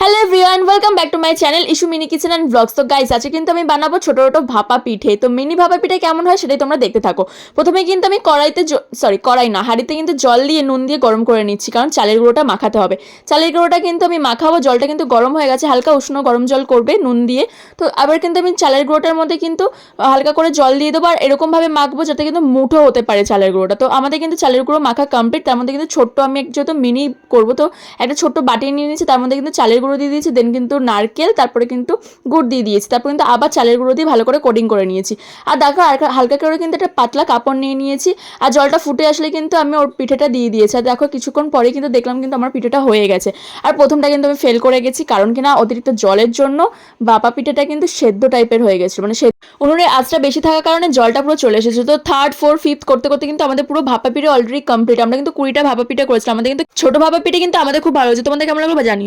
Hello everyone, welcome back to my channel issue mini kitchen and blogs. তো guys, আজকে কিন্তু আমি বানাবো ছোট ছোট ভাপা পিঠে। তো মিনি ভাপা পিঠে কেমন হয় সেটাই তোমরা দেখতে থাকো। প্রথমে কিন্তু আমি কড়াই না, হাঁড়িতে কিন্তু জল দিয়ে নুন দিয়ে গরম করে নিচ্ছি, কারণ চালের গুঁড়োটা মাখাতে হবে। চালের গুঁড়োটা কিন্তু আমি মাখাবো, জলটা কিন্তু গরম হয়ে গেছে, হালকা উষ্ণ গরম জল করবে নুন দিয়ে। তো আবার কিন্তু আমি চালের গুঁড়োটার মধ্যে কিন্তু হালকা করে জল দিয়ে দেবো, আর এরকমভাবে মাখবো যাতে কিন্তু মুঠো হতে পারে চালের গুঁড়োটা। তো আমাদের কিন্তু চালের গুঁড়ো মাখা কমপ্লিট। তার মধ্যে কিন্তু ছোট্ট আমি যেহেতু মিনি করবো, তো একটা ছোট্ট বাটি নিয়ে নিয়েছি, তার মধ্যে কিন্তু চালের গুঁড়ো দিয়ে দিয়েছি, দেন কিন্তু নারকেল, তারপরে কিন্তু গুড় দিয়ে দিয়েছি, তারপর কিন্তু আবার চালের গুঁড়ো দিয়ে ভালো করে কোটিং করে নিয়েছি। আর দেখো হালকা করে কিন্তু একটা পাতলা কাপড় নিয়ে নিয়েছি, আর জলটা ফুটে আসলে কিন্তু আমি ওর পিঠেটা দিয়ে দিয়েছি। আর দেখো কিছুক্ষণ পরে কিন্তু দেখলাম কিন্তু আমার পিঠেটা হয়ে গেছে। আর প্রথমটা কিন্তু আমি ফেল করে গেছি, কারণ কিনা অতিরিক্ত জলের জন্য ভাপা পিঠেটা কিন্তু সেদ্ধ টাইপের হয়ে গেছিল, মানে উনুনের আঁচটা বেশি থাকার কারণে জলটা পুরো চলে এসেছে। তো থার্ড ফোর ফিফথ করতে করতে কিন্তু আমাদের পুরো ভাপা পিঠে অলরেডি কমপ্লিট। আমরা কিন্তু 20টা ভাপা পিঠে করেছিলাম। আমাদের কিন্তু ছোট ভাপা পিঠে কিন্তু আমাদের খুব ভালো হয়েছে। তোমাদের কেমন লাগলো জানি।